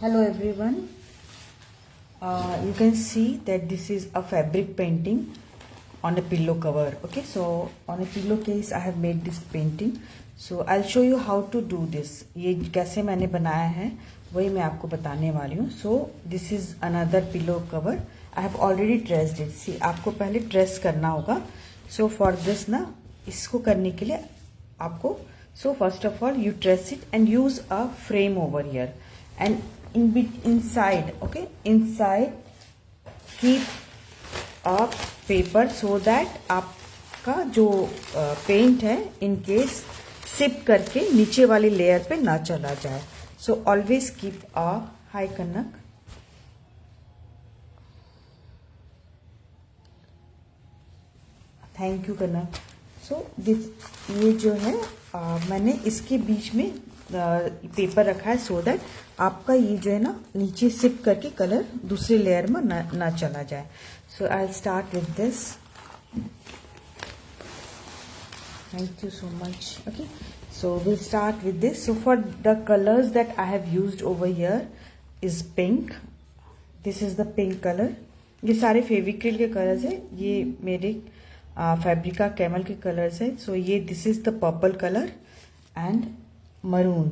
Hello everyone. You can see that this is a fabric painting on a pillow cover. Okay, so on a pillowcase I have made this painting. So I'll show you how to do this. ये कैसे मैंने बनाया है वही मैं आपको बताने वाली हूँ. So this is another pillow cover. I have already traced it. See, आपको पहले ट्रेस करना होगा. So for this ना, इसको करने के लिए आपको so first of all you trace it and use a frame over here and inside, okay, inside keep a paper so that आपका जो पेंट है in case सिप करके नीचे वाली लेयर पे ना चला जाए. So always keep a high Kanak. Thank you Kanak. So this ये जो है मैंने इसके बीच में पेपर रखा है सो दैट आपका ये जो है ना नीचे सिप करके कलर दूसरी लेयर में ना चला जाए. So I will start with this. Thank you so much. Okay, so will start with this. So for the colours that I have used over here is pink. This is the pink colour. ये सारे फेविक्रिल के colours है. ये मेरे फैब्रिका camel के colours है. So ये this is the purple colour and maroon.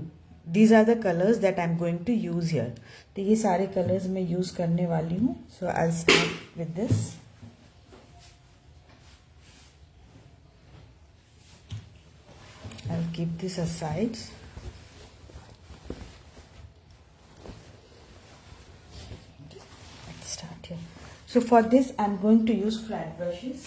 These are the colours that I am going to use here. तो ये सारे कलर्स मैं यूज करने वाली हूँ. So I will start with this. I will keep this aside. Let's start here. So for this I am going to use flat brushes.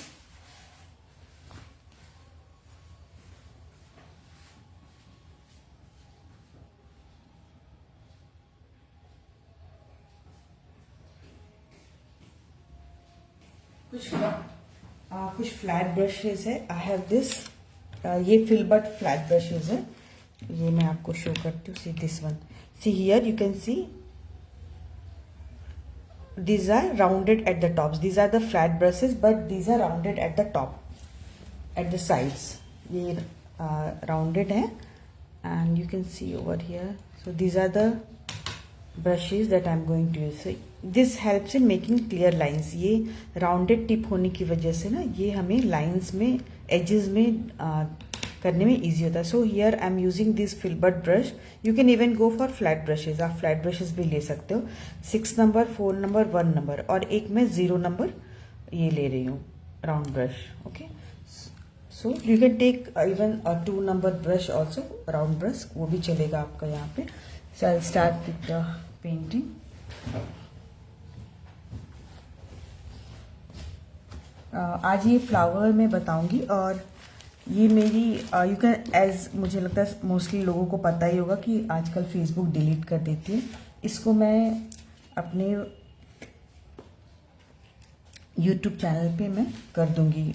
कुछ flat brushes है. I have this. ये filbert flat brushes है. ये मैं आपको show करती हूँ. See this one. See here you can C these are rounded at the tops. These are the flat brushes but these are rounded at the top, at the sides. ये rounded है and you can see over here. So these are the brushes that I am going to use. So this helps in making clear lines. ये rounded tip होने की वजह से ना ये हमें lines में edges में करने में easy होता है. So here I am using this filbert brush. You can even go for flat brushes. आप flat brushes भी ले सकते हो. 6 नंबर, 4 नंबर, 1 नंबर और एक मैं 0 नंबर ये ले रही हूँ round brush. Okay. So you can take even a 2 number brush also, round brush, वो भी चलेगा आपका यहाँ पे. So I'll start with the painting. आज ये फ्लावर मैं बताऊंगी और ये मेरी यू कैन एज मुझे लगता है मोस्टली लोगों को पता ही होगा कि आजकल फेसबुक डिलीट कर देती है. इसको मैं अपने यूट्यूब चैनल पे मैं कर दूंगी.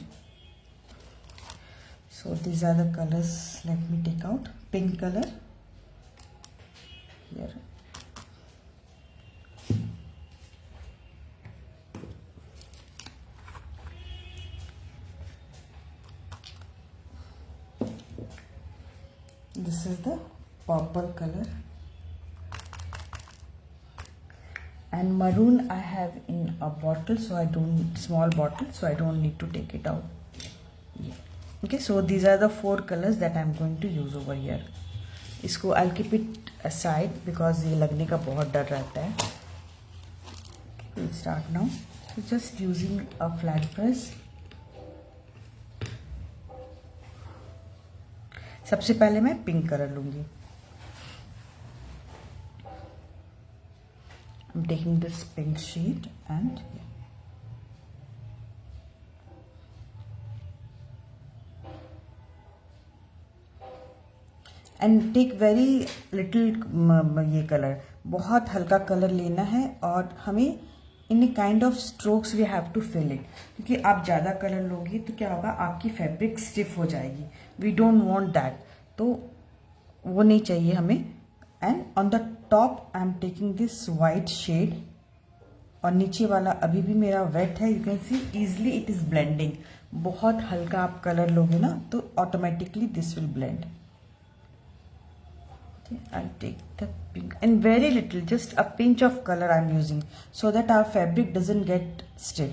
So these are the colours. Let me take out pink colour here. This is the purple color and maroon I have in a bottle, so I don't, small bottle, so I don't need to take it out. Yeah. Okay, so these are the 4 colors that I'm going to use over here. इसको I'll keep it aside because ये लगने का बहुत डर रहता है. We'll start now. So just using a flat brush. सबसे पहले मैं पिंक कलर लूंगी. I'm taking this pink sheet and take very little ये कलर, बहुत हल्का कलर लेना है और हमें in kind of strokes we have to fill it. क्योंकि आप ज़्यादा कलर लोगे तो क्या होगा, आपकी फैब्रिक स्टिफ हो जाएगी. We don't want that. तो वो नहीं चाहिए हमें. And on the top I am taking this white shade और नीचे वाला अभी भी मेरा वेट है. You can see easily it is blending. बहुत हल्का आप कलर लोगे ना तो automatically this will blend. Okay, I'll take the pink and very little, just a pinch of color I'm using so that our fabric doesn't get stiff.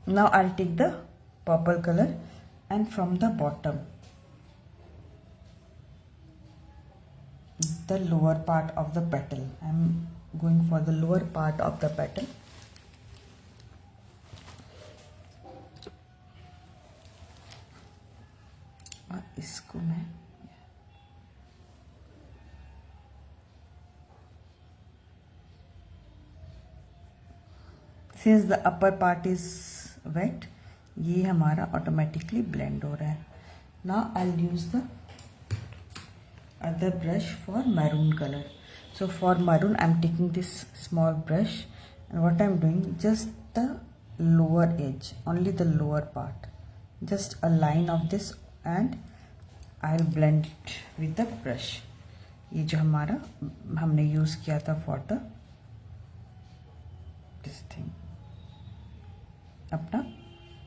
Now I'll take the purple color and from the bottom, the lower part of the petal, I'm going for the lower part of the petal. और इसको मैं since the upper part is wet, ये हमारा automatically blend हो रहा है. Now I'll use the other brush for maroon color. So for maroon I'm taking this small brush and what I'm doing, just the lower edge, only the lower part, just a line of this and I'll blend it with the brush. ये जो हमारा हमने use किया था for the this thing, अपना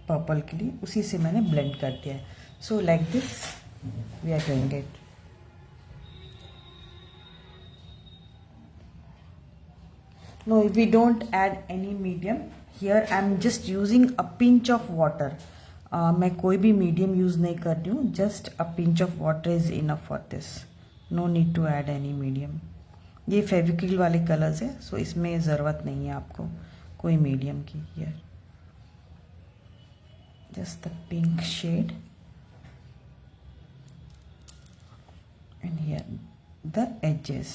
purple के लिए उसी से मैंने ब्लेंड कर दिया है. So like this we are doing it. No, we don't add any medium here. I am just using a pinch of water. मैं कोई भी मीडियम यूज नहीं कर रही हूँ. Just a pinch of water is enough for this. No need to add any medium. ये फेविक्रिल वाले colours है, सो इसमें ज़रूरत नहीं है आपको कोई मीडियम की. Here just the pink shade and here the edges.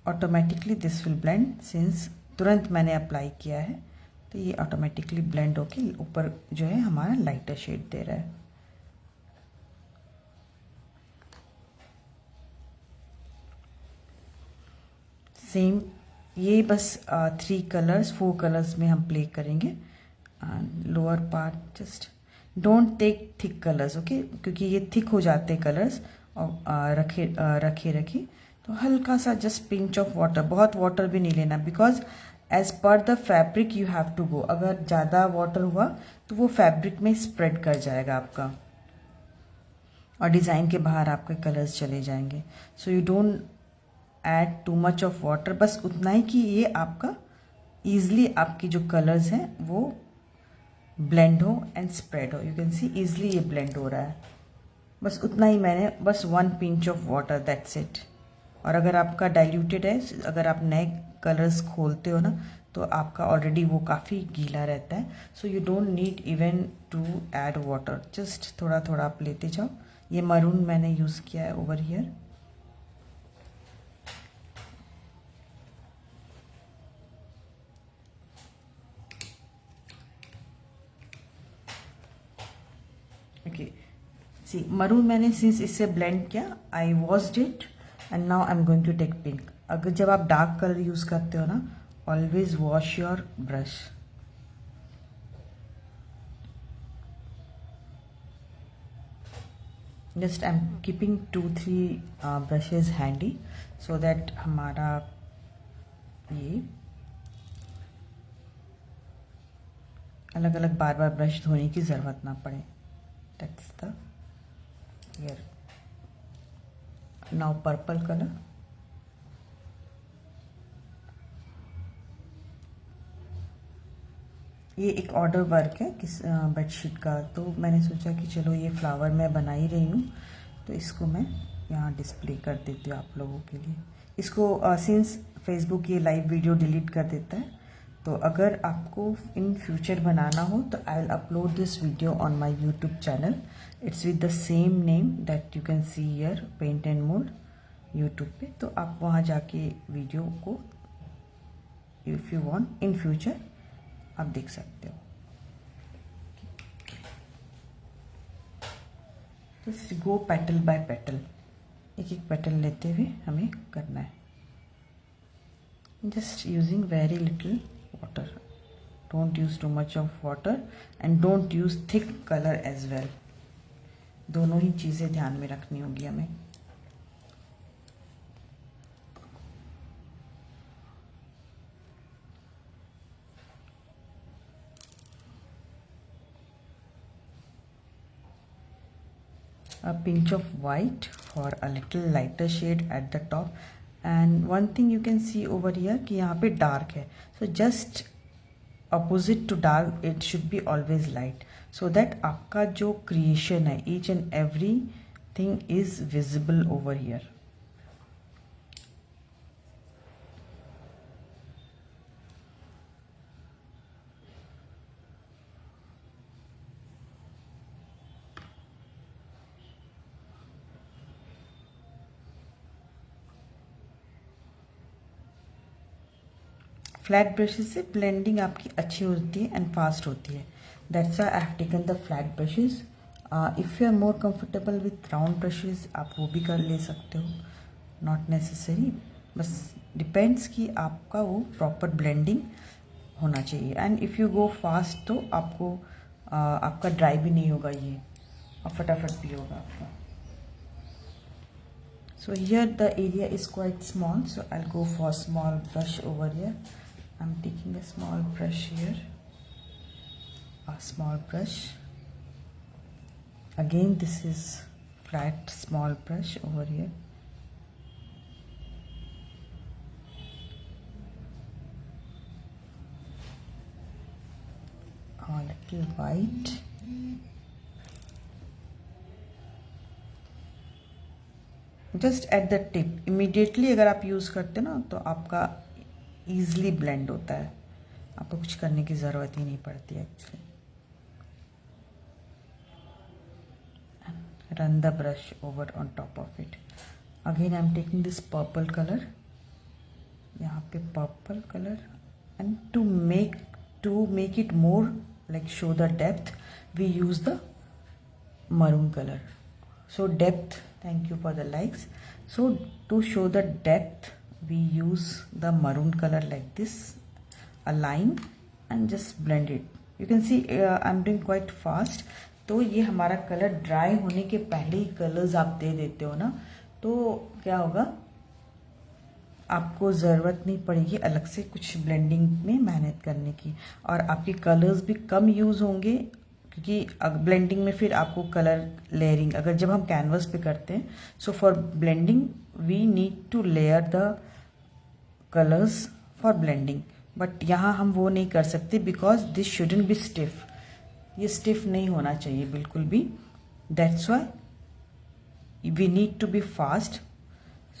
Automatically this will blend since तुरंत मैंने अप्लाई किया है, तो ये ऑटोमेटिकली ब्लेंड होके ऊपर जो है हमारा लाइटर शेड दे रहा है. सेम ये बस 4 कलर्स में हम प्ले करेंगे. Lower part just don't take thick colours, okay, क्योंकि ये थिक हो जाते कलर्स और रखे तो हल्का सा जस्ट पिंच ऑफ वाटर, बहुत वाटर भी नहीं लेना, बिकॉज एज पर the fabric you have to go. अगर ज़्यादा वाटर हुआ तो वो फैब्रिक में स्प्रेड कर जाएगा आपका और डिज़ाइन के बाहर आपके कलर्स चले जाएंगे. सो you don't add to much of water, बस उतना ही कि ये आपका ईजली आपकी जो कलर्स हैं वो ब्लेंड हो एंड स्प्रेड हो. यू कैन सी ईजिली ये ब्लेंड हो रहा है. बस उतना ही मैंने, बस 1 pinch of water, that's it. और अगर आपका डाइल्यूटेड है, अगर आप नए कलर्स खोलते हो ना, तो आपका ऑलरेडी वो काफ़ी गीला रहता है. So you don't need even to add water, just थोड़ा थोड़ा आप लेते जाओ. ये मरून मैंने यूज़ किया है over here. Okay, see maroon मैंने सिंस इससे ब्लेंड किया, I washed it and now I am going to take pink. अगर जब आप डार्क कलर यूज़ करते हो ना, always wash your brush. Just I am keeping 2-3 brushes handy so that हमारा ये अलग अलग बार बार ब्रश धोने की ज़रूरत ना पड़े. That's the here. Now purple color. ये एक ऑर्डर वर्क है किस बेडशीट का, तो मैंने सोचा कि चलो ये फ्लावर मैं बना ही रही हूँ तो इसको मैं यहाँ डिस्प्ले कर देती हूँ आप लोगों के लिए. इसको सिंस फेसबुक ये लाइव वीडियो डिलीट कर देता है, तो अगर आपको इन फ्यूचर बनाना हो तो I will upload this video on my YouTube channel. It's with the same name that you can see here, paint and mode YouTube पे. तो आप वहाँ जाके वीडियो को if you want in future आप देख सकते हो. तो गो पेटल बाय पेटल, एक एक पेटल लेते हुए हमें करना है. Just using very little water, don't use too much of water and don't use thick color as well. दोनों ही चीजें ध्यान में रखनी होगी हमें. a pinch of white for a little lighter shade at the top. And one thing you can see over here कि यहाँ पे dark है, so just opposite to dark it should be always light, so that आपका जो creation है each and every thing is visible over here. Flat brushes से blending आपकी अच्छी होती है एंड फास्ट होती है. That's why I have taken the flat brushes. If you are more comfortable with round brushes आप वो भी कर ले सकते हो, नॉट नेसेसरी. बस डिपेंड्स कि आपका वो प्रॉपर ब्लेंडिंग होना चाहिए. And if you go fast तो आपको आपका ड्राई भी नहीं होगा ये, और फटाफट भी होगा आपका. So here the area is quite small, so I'll go for small brush over here. I'm taking a small brush here, a small brush. Again this is flat small brush over here. A little white. Just at the tip. Immediately अगर आप use करते ना तो आपका easily blend होता है, आपको कुछ करने की ज़रूरत ही नहीं पड़ती actually. Run the brush over on top of it. Again I am taking this purple colour, यहाँ पे purple colour, and to make it more like show the depth we use the maroon color. So depth, thank you for the likes. So to show the depth we use the maroon color like this, a line, and just blend it. You can see I'm doing quite fast. तो ये हमारा colour dry होने के पहले ही colours आप दे देते हो ना, तो क्या होगा, आपको ज़रूरत नहीं पड़ेगी अलग से कुछ ब्लेंडिंग में मेहनत करने की, और आपके कलर्स भी कम यूज़ होंगे. क्योंकि ब्लेंडिंग में फिर आपको कलर लेयरिंग अगर जब हम कैनवस पे करते हैं, so for blending we need to layer the colours for blending. But यहाँ हम वो नहीं कर सकते because this shouldn't be stiff. ये स्टिफ नहीं होना चाहिए बिल्कुल भी. That's why we need to be fast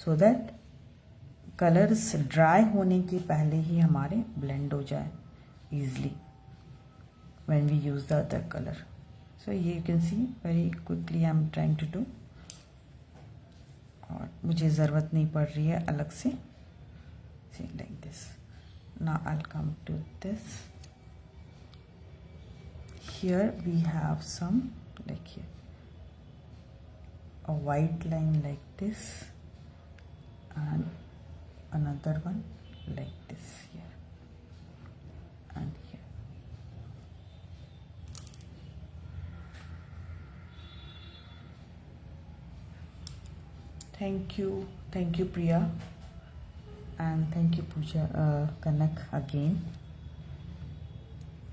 so that colours dry होने के पहले ही हमारे ब्लेंड हो जाए easily when we use the other color. So here you can see very quickly I am trying to do, और मुझे ज़रूरत नहीं पड़ रही है अलग से. See like this. Now I'll come to this. Here we have some like here a white line like this and another one like this here and here. Thank you Priya, and thank you Pooja, Kanak again.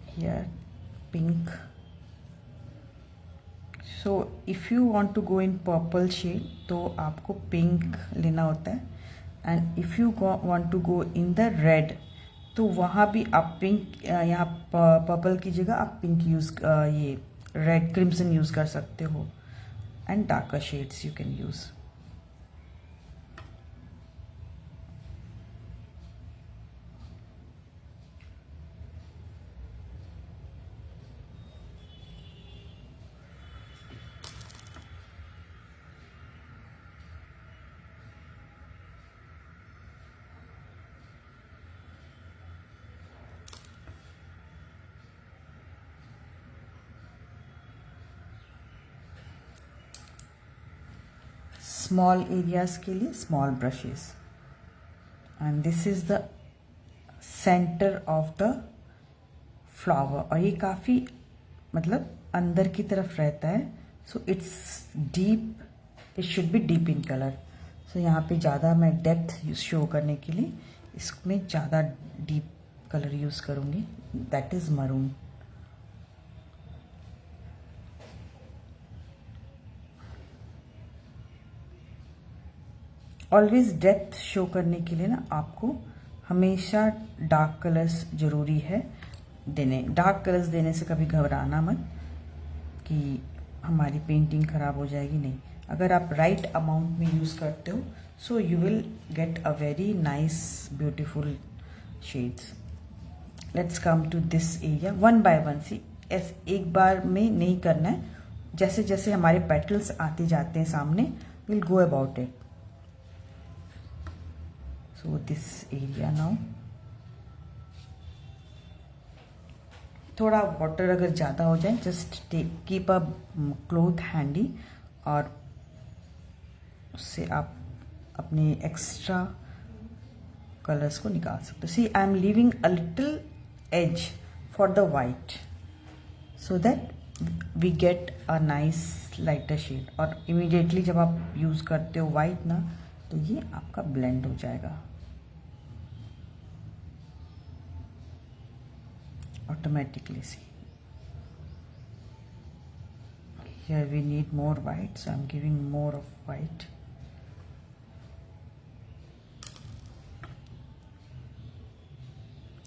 Here pink. So if you want to go in purple shade तो आपको pink लेना होता है, and if you want to go in the red तो वहाँ भी आप pink, यहाँ purple की जगह आप pink यूज़ ये red crimson यूज़ कर सकते हो, and darker shades you can use. Small areas के लिए small brushes, and this is the centre of the flower, और ये काफ़ी मतलब अंदर की तरफ रहता है. So it's deep, it should be deep in colour. सो यहाँ पे ज़्यादा मैं डेप्थ शो करने के लिए इसमें ज़्यादा डीप कलर यूज़ करूँगी, that is maroon. Always depth show करने के लिए ना आपको हमेशा डार्क कलर्स जरूरी है देने। डार्क कलर्स देने से कभी घबराना मत कि हमारी पेंटिंग खराब हो जाएगी, नहीं। अगर आप राइट अमाउंट में यूज़ करते हो so you will get a very nice beautiful shades. Let's come to this area one by one. See एक बार में नहीं करना है, जैसे जैसे हमारे पेटल्स आते जाते हैं सामने will go about it. So this area now थोड़ा वाटर अगर ज़्यादा हो जाए just keep a cloth handy और उससे आप अपने एक्स्ट्रा कलर्स को निकाल सकते हो। See I am leaving a little edge for the white so that we get a nice lighter shade. और इमीडिएटली जब आप यूज़ करते हो वाइट ना तो ये आपका ब्लेंड हो जाएगा automatically। See here we need more white, so I'm giving more of white।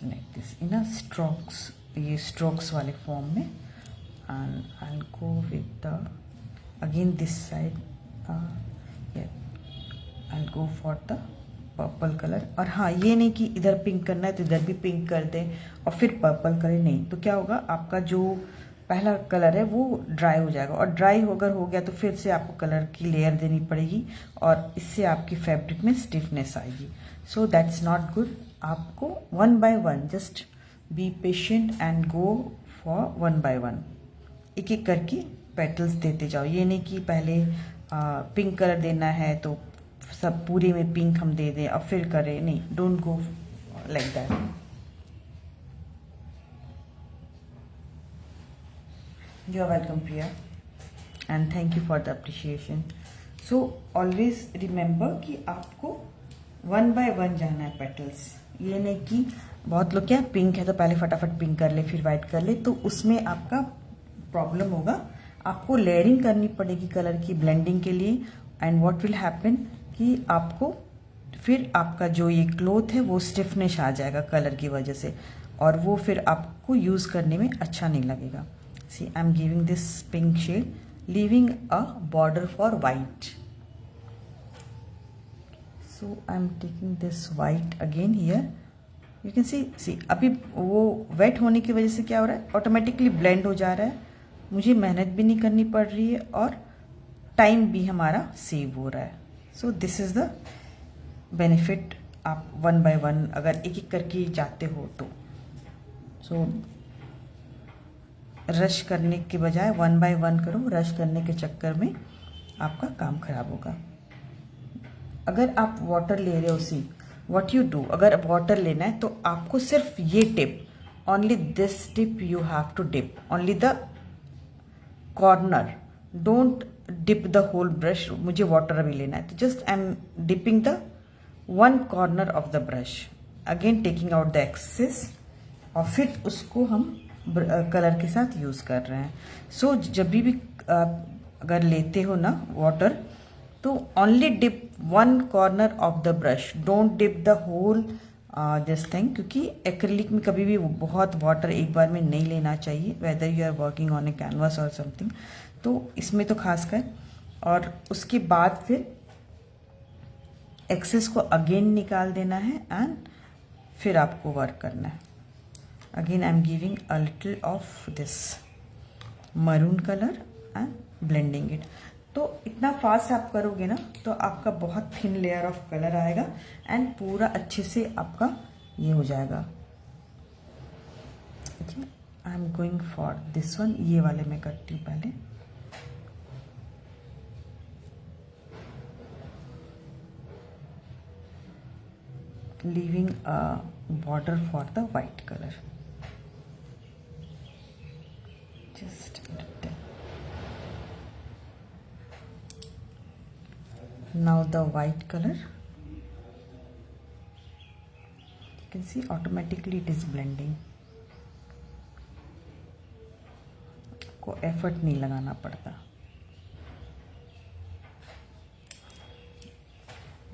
like this in a strokes, ये strokes वाले form में। and I'll go with the again this side yeah, I'll go for the purple colour. और हाँ, ये नहीं कि इधर pink करना है तो इधर भी पिंक कर दें और फिर पर्पल करें, नहीं। तो क्या होगा, आपका जो पहला कलर है वो ड्राई हो जाएगा और ड्राई अगर हो गया तो फिर से आपको कलर की लेयर देनी पड़ेगी और इससे आपकी फैब्रिक में स्टिफनेस आएगी। So that's not good. आपको one by one just be patient and go for one by one, एक एक करके पेटल्स देते जाओ। ये नहीं कि पहले पिंक कलर देना है तो सब पूरे में पिंक हम दे दें और फिर करें, नहीं। Don't go like that. You are welcome Priya and thank you for the appreciation. So always remember कि आपको वन बाय वन जाना है पेटल्स। ये नहीं कि बहुत लोग क्या पिंक है तो पहले फटाफट पिंक कर ले फिर वाइट कर ले, तो उसमें आपका प्रॉब्लम होगा। आपको लेयरिंग करनी पड़ेगी कलर की ब्लेंडिंग के लिए। एंड व्हाट विल हैपन कि आपको फिर आपका जो ये क्लॉथ है वो स्टिफनेस आ जाएगा कलर की वजह से और वो फिर आपको यूज़ करने में अच्छा नहीं लगेगा। See I am giving this pink shade, leaving a border for white. So I am taking this white again here. You can see अभी वो वेट होने की वजह से क्या हो रहा है, ऑटोमेटिकली ब्लेंड हो जा रहा है। मुझे मेहनत भी नहीं करनी पड़ रही है और टाइम भी हमारा सेव हो रहा है। So this is the benefit. आप वन बाय वन अगर एक एक करके जाते हो तो सो रश करने के बजाय वन बाय वन करो। रश करने के चक्कर में आपका काम खराब होगा। अगर आप वाटर ले रहे हो, सी व्हाट यू डू, अगर वाटर लेना है तो आपको सिर्फ ये tip, only this tip you have to dip, only the corner, don't dip the whole brush. मुझे वाटर अभी लेना है तो just I am dipping the one corner of the brush, again taking out the excess और फिर उसको हम colour के साथ यूज कर रहे हैं। सो जब भी अगर लेते हो ना वाटर तो only dip one corner of the brush, don't dip the whole this thing, क्योंकि एक्रिलिक में कभी भी बहुत वाटर एक बार में नहीं लेना चाहिए, whether you are working on a canvas और समथिंग। तो इसमें तो खासकर, और उसके बाद फिर एक्सेस को अगेन निकाल देना है एंड फिर आपको वर्क करना है। Again I am giving a little of this maroon colour and blending it. तो इतना फास्ट आप करोगे ना तो आपका बहुत थिन लेयर ऑफ कलर आएगा एंड पूरा अच्छे से आपका ये हो जाएगा। Okay, I am going for this one. ये वाले मैं करती हूँ पहले। Leaving a border for the white colour, just now the white color, you can see automatically it is blending। को एफर्ट नहीं लगाना पड़ता।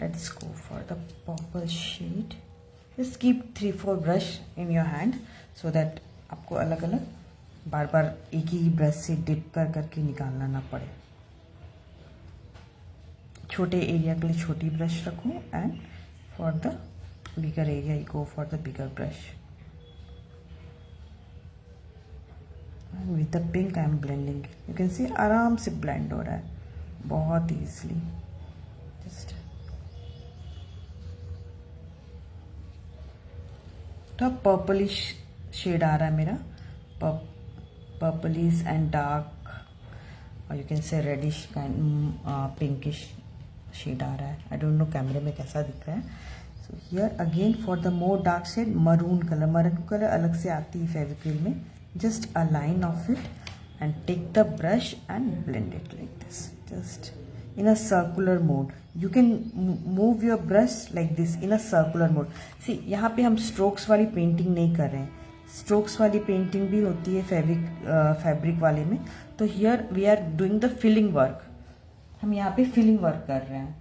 Let's go for the purple shade. Just keep 3-4 brush in your hand so that आपको अलग अलग बार बार एक ही brush से dip कर करके निकालना ना पड़े. छोटे एरिया के लिए छोटी ब्रश रखो and for the bigger area you go for the bigger brush. With the pink I am blending. You can see आराम से ब्लेंड हो रहा है बहुत ईजिली. जस्ट पर्पलिश शेड आ रहा है मेरा. पर्पलिश एंड डार्क और you can say reddish kind pinkish shade आ रहा है. आई डोंट नो कैमरे में कैसा दिख रहा है. So here again for the more dark shade maroon colour अलग से आती है फेविक्रिल में. Just a line of it and take the brush and blend it like this, just in a circular mode. You can move your brush like this in a circular mode. See, यहाँ पे हम strokes वाली painting नहीं कर रहे हैं. Strokes वाली painting भी होती है फैब्रिक वाले में. तो here we are doing the filling work. हम यहाँ पे फिलिंग वर्क कर रहे हैं.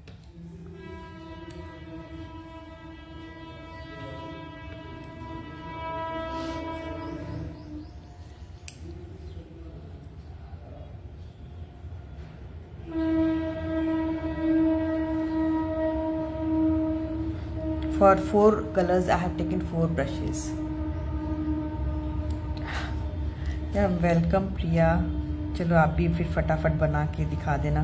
For 4 colors I have taken 4 brushes. Yeah, welcome प्रिया. चलो आप भी फिर फटाफट बना के दिखा देना.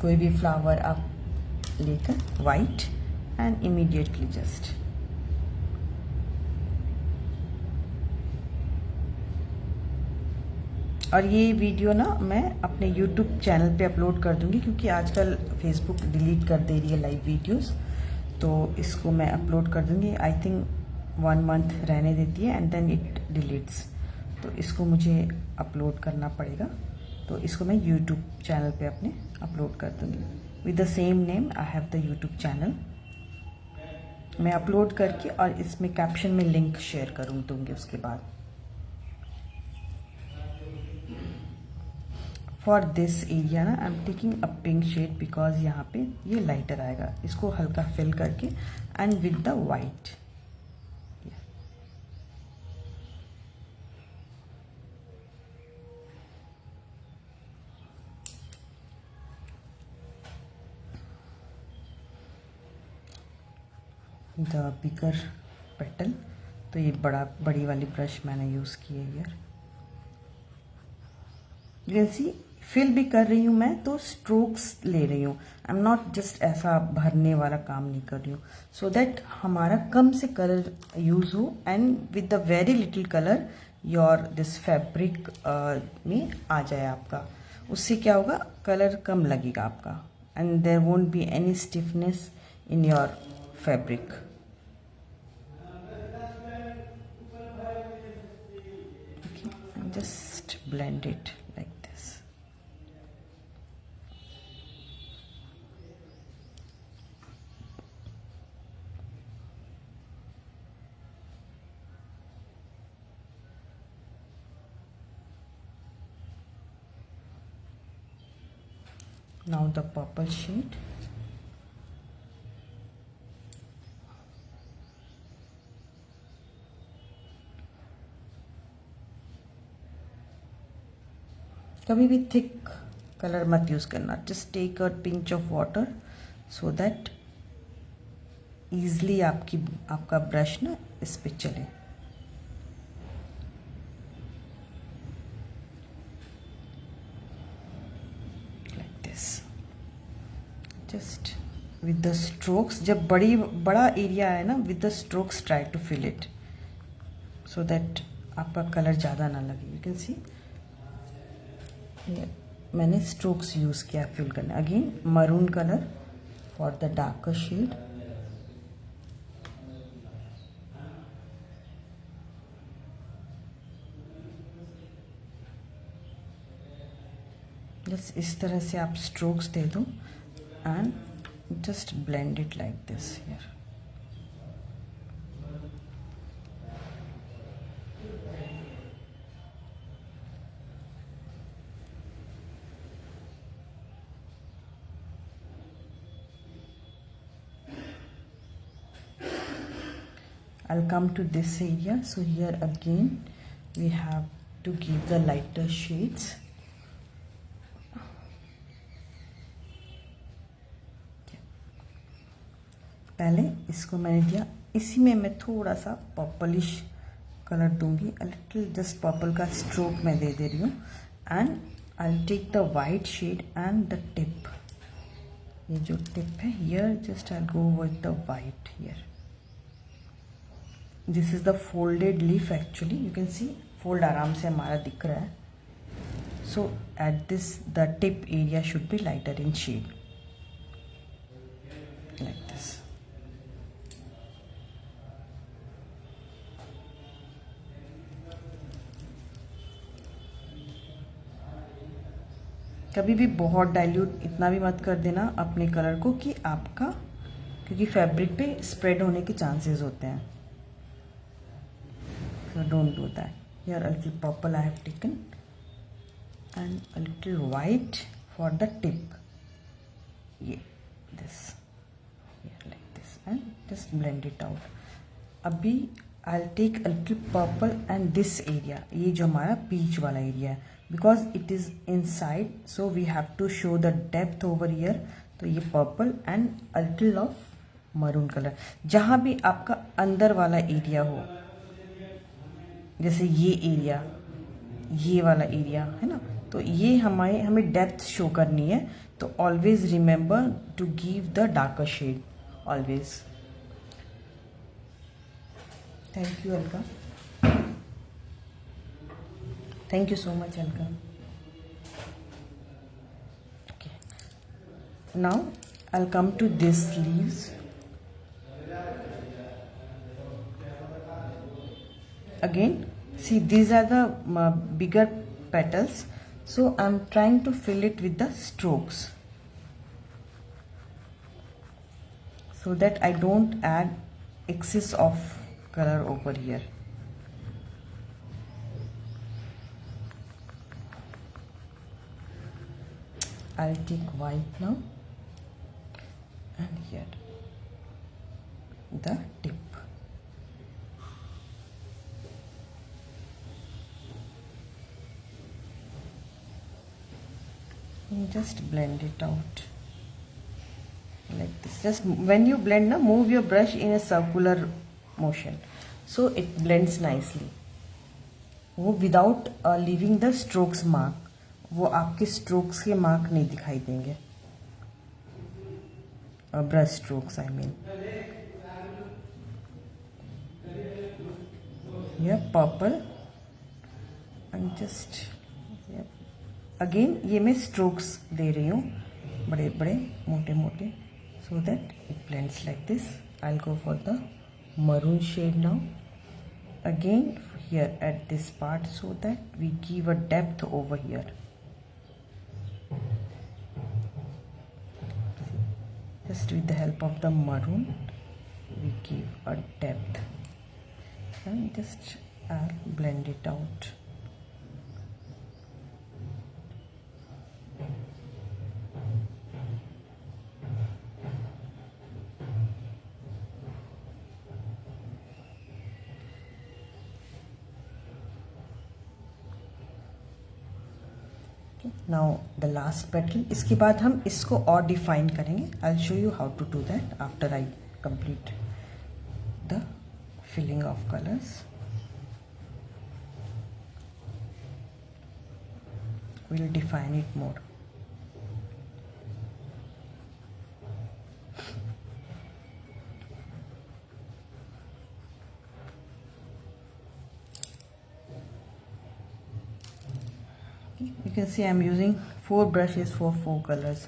कोई भी फ्लावर आप लेकर वाइट एंड इमीडिएटली जस्ट और ये वीडियो ना मैं अपने YouTube चैनल पे अपलोड कर दूंगी क्योंकि आजकल Facebook डिलीट कर दे रही है लाइव वीडियोस. तो इसको मैं अपलोड कर दूंगी. आई थिंक 1 मंथ रहने देती है एंड देन इट डिलीट्स. तो इसको मुझे अपलोड करना पड़ेगा. तो इसको मैं YouTube चैनल पे अपने अपलोड कर दूंगी with the same name. I have the YouTube channel. मैं अपलोड करके और इसमें कैप्शन में लिंक शेयर दूंगी उसके बाद. फॉर दिस एरिया ना I am taking a pink shade because यहाँ पे ये लाइटर आएगा. इसको हल्का फिल करके and with the white. The bigger petal. तो ये बड़ी वाली ब्रश मैंने यूज की है यार. यू कैन सी फिल भी कर रही हूँ मैं तो स्ट्रोक्स ले रही हूँ. आई एम नॉट जस्ट ऐसा भरने वाला काम नहीं कर रही हूँ. सो दैट हमारा कम से कलर यूज हो and with the very little colour your this fabric में आ जाए आपका. उससे क्या होगा कलर कम लगेगा आपका and there won't be any stiffness in your fabric. Just blend it like this. Now the purple shade. कभी भी थिक कलर मत यूज करना. Just take a pinch of water so that easily आपका brush ना इस पे चले. Like this. Just with the strokes. जब बड़ा एरिया है ना with the strokes try to fill it so that आपका कलर ज़्यादा ना लगे. यू कैन सी मैंने स्ट्रोक्स यूज किया फिल करने. Again maroon colour for the darker shade. Just इस तरह से आप स्ट्रोक्स दे दो and just blend it like this here. I'll come to this area. So here again we have to give the lighter shades. पहले इसको मैंने दिया, इसी में मैं थोड़ा सा पर्पलिश कलर दूंगी, अ लिटिल जस्ट पर्पल का स्ट्रोक मैं दे रही हूँ. And I will take the white shade and the tip. ये जो टिप है here, just I go with the white here. This is the folded leaf actually, you can see fold आराम से हमारा दिख रहा है. So at this the tip area should be lighter in shade like this. कभी भी बहुत dilute इतना भी मत कर देना अपने कलर को कि आपका, क्योंकि फैब्रिक पे स्प्रेड होने के चांसेस होते हैं. So don't do that. Here a little purple I have taken and a little white for the tip. Yeah, this. Yeah, like this, and just blend it out. अभी I'll take a little purple and this area. ये जो हमारा peach वाला area है, because it is inside, so we have to show the depth over here. तो ये purple and a little of maroon color. जहाँ भी आपका अंदर वाला एरिया हो, जैसे ये एरिया, ये वाला एरिया है ना, तो ये हमें डेप्थ शो करनी है. तो always remember to give the darker shade always. Thank you Alka, thank you so much Alka. Okay, now I will come to this leaves. Again, see, these are the bigger petals, so I'm trying to fill it with the strokes so that I don't add excess of color over here. I'll take white now, and here the tip. Just blend it out like this. Just when you blend, move your brush in a circular motion, so it blends nicely. वो without leaving the strokes mark, वो आपके strokes के mark नहीं दिखाई देंगे. Brush strokes I mean. Yeah, purple and just again ये मैं strokes दे रही हूँ, बड़े बड़े मोटे मोटे, so that it blends like this. I will go for the maroon shade now again here at this part, so that we give a depth over here. Just with the help of the maroon we give a depth and just I blend it out. Now the last petal. इसके बाद हम इसको और define करेंगे. I will show you how to do that after I complete the filling of colours. We will define it more. You can see I am using 4 brushes for 4 colors.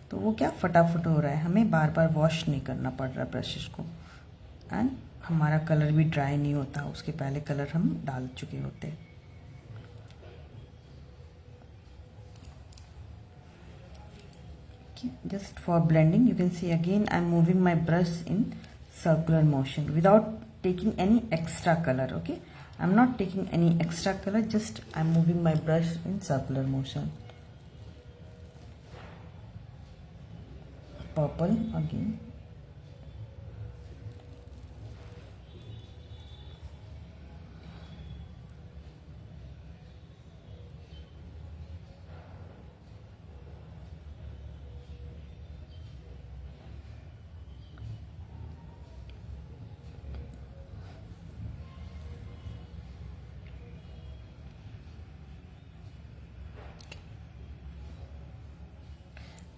तो वो क्या फटाफट हो रहा है, हमें बार बार वॉश नहीं करना पड़ रहा ब्रशेस को, एंड हमारा कलर भी ड्राई नहीं होता, उसके पहले कलर हम डाल चुके होते हैं. Just for blending, you can see again I am moving my brush in circular motion without taking any extra color. Okay, I am not taking any extra color, just I am moving my brush in circular motion. Purple again.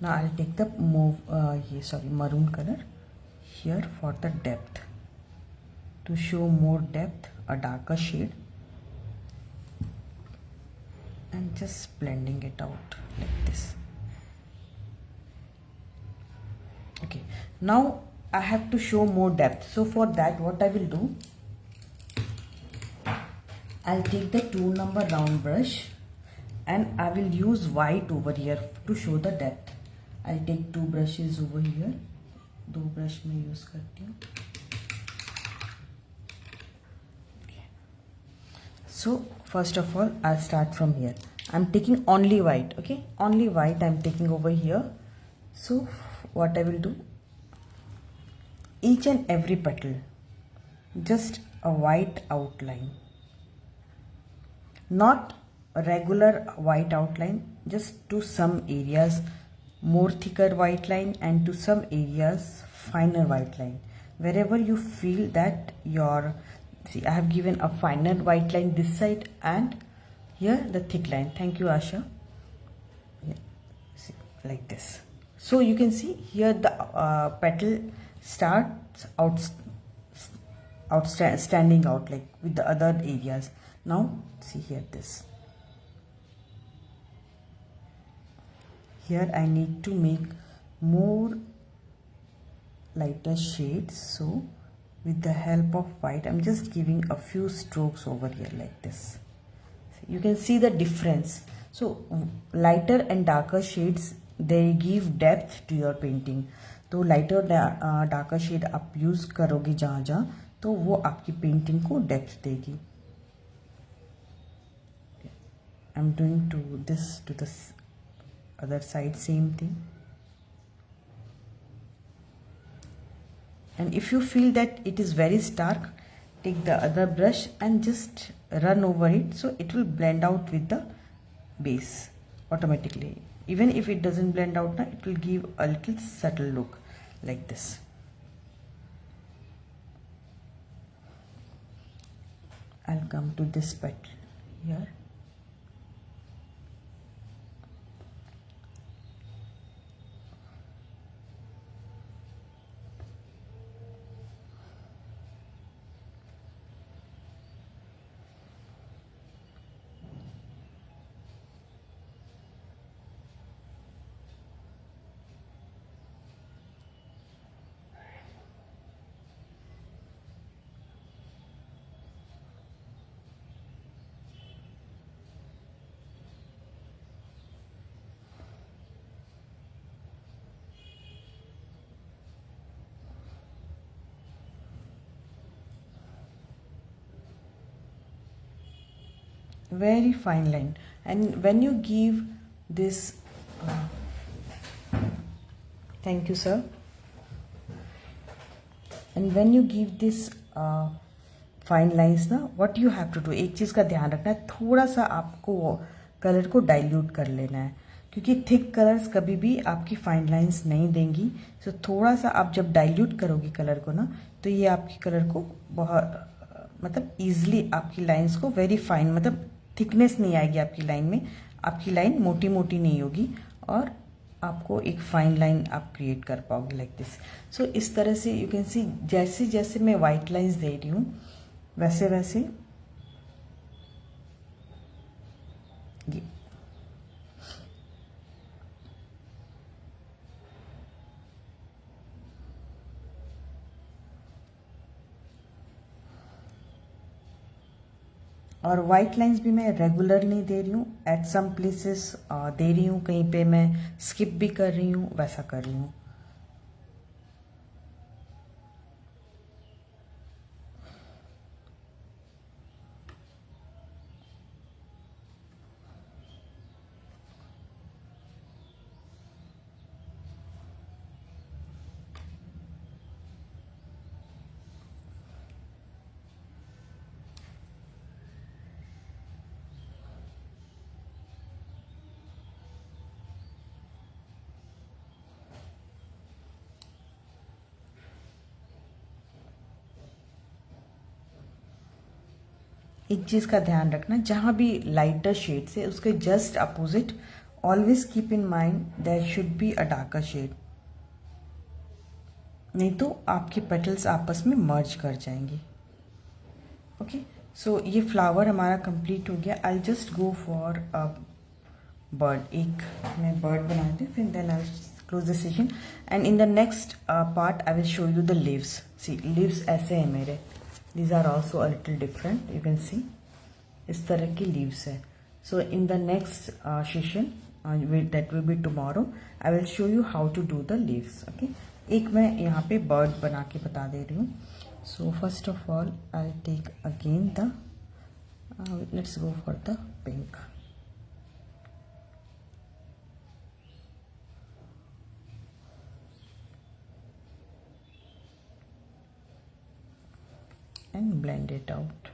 Now I'll take the maroon color here for the depth, to show more depth, a darker shade, and just blending it out like this. Okay, now I have to show more depth. So for that, what I will do, I'll take the 2 number round brush and I will use white over here to show the depth. I'll take 2 brushes over here. 2 brush मैं use करती हूँ. So first of all, I'll start from here. I'm taking only white. Okay, only white I'm taking over here. So what I will do, each and every petal, just a white outline, not a regular white outline, just to some areas more thicker white line and to some areas finer white line. Wherever you feel that your, see, I have given a finer white line this side and here the thick line. Thank you, Asha. Yeah. See, like this. So you can see here the petal starts standing out like with the other areas. Now see here this. Here I need to make more lighter shades. So with the help of white, I'm just giving a few strokes over here like this. You can see the difference. So lighter and darker shades, they give depth to your painting. तो lighter darker shade आप use करोगे जहाँ जहाँ, तो वो आपकी painting को depth देगी. I'm doing this to the other side, same thing. And if you feel that it is very stark, take the other brush and just run over it, so it will blend out with the base automatically. Even if it doesn't blend out, it will give a little subtle look like this. I'll come to this petal here. Very fine line. And when you give this thank you sir, and when you give this fine lines ना, what you have to do, एक चीज़ का ध्यान रखना है, थोड़ा सा आपको colour को डाइल्यूट कर लेना है, क्योंकि थिक कलर्स कभी भी आपकी फाइन लाइंस नहीं देंगी. सो थोड़ा सा आप जब डाइल्यूट करोगे कलर को ना, तो ये आपकी कलर को बहुत मतलब ईजिली आपकी लाइंस को वेरी फाइन, मतलब थिकनेस नहीं आएगी आपकी लाइन में, आपकी लाइन मोटी मोटी नहीं होगी और आपको एक फाइन लाइन आप क्रिएट कर पाओगे लाइक दिस. सो इस तरह से यू कैन सी, जैसे जैसे मैं वाइट लाइंस दे रही हूँ वैसे वैसे ये और वाइट लाइंस भी मैं रेगुलर नहीं दे रही हूँ, एट सम प्लेसेस दे रही हूँ, कहीं पे मैं स्किप भी कर रही हूँ, वैसा कर रही हूँ. एक चीज़ का ध्यान रखना, जहाँ भी लाइटर शेड्स है उसके just opposite always keep in mind that should be a darker shade, नहीं तो आपके पेटल्स आपस में मर्ज कर जाएंगे। ओके, सो ये फ्लावर हमारा कंप्लीट हो गया। I just go for a bird, एक मैं बर्ड बनाती हूँ, फिर then I close the session and in the next part I will show you the leaves. See leaves ऐसे हैं मेरे, these are also a little different, you can see इस तरह की लीव्स है। So in the next session that will be tomorrow, I will show you how to do the leaves. Okay, एक मैं यहाँ पे बर्ड बना के बता दे रही हूँ। So first of all I take again the let's go for the pink. And blend it out.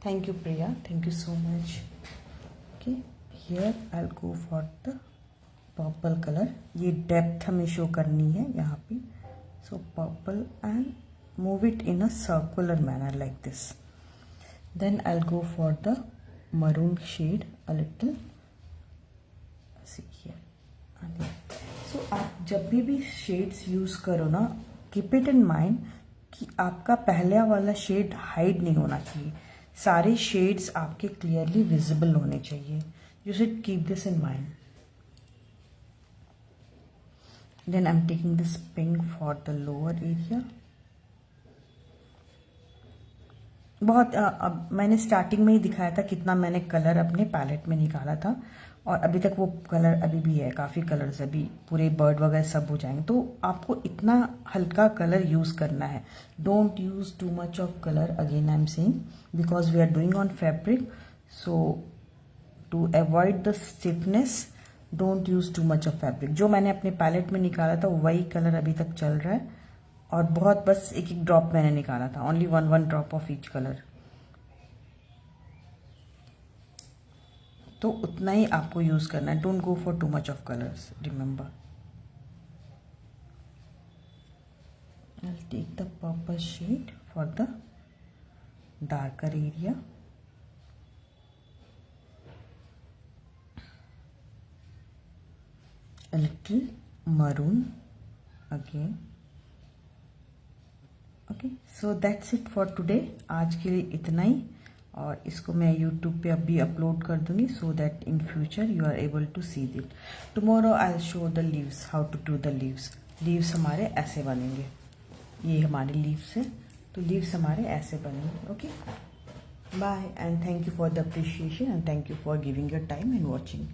Thank you Priya, thank you so much. Okay, here I'll go for the purple color. ये depth हमें show करनी है यहाँ पे, so purple and move it in a circular manner like this. Then I'll go for the maroon shade a little, see here. So आप जब भी shades use करो ना, कीप इट इन माइंड कि आपका पहला वाला शेड हाइड नहीं होना चाहिए, सारे शेड्स आपके क्लियरली विजिबल होने चाहिए। You should keep this in mind. Then I am taking this pink for the lower area. बहुत अब मैंने स्टार्टिंग में ही दिखाया था कितना मैंने कलर अपने पैलेट में निकाला था, और अभी तक वो कलर अभी भी है, काफ़ी कलर्स अभी पूरे बर्ड वगैरह सब हो जाएंगे। तो आपको इतना हल्का कलर यूज़ करना है, don't use too much of colour, again I am saying because we are doing on fabric, so to avoid the stiffness don't use too much of fabric. जो मैंने अपने पैलेट में निकाला था वही कलर अभी तक चल रहा है, और बहुत बस एक एक ड्रॉप मैंने निकाला था, only one drop of each colour, तो उतना ही आपको यूज करना है। Don't go for too much of colours, remember. I will take the purple shade for the darker area, a little maroon again. Okay, so that's it for today. आज के लिए इतना ही, और इसको मैं YouTube पे अभी अपलोड कर दूंगी so that in future you are able to see it. Tomorrow I will show the leaves, how to do the leaves. Leaves हमारे ऐसे बनेंगे, ये हमारे लीव्स है, तो लीव्स हमारे ऐसे बनेंगे। Okay, bye and thank you for the appreciation and thank you for giving your time and watching.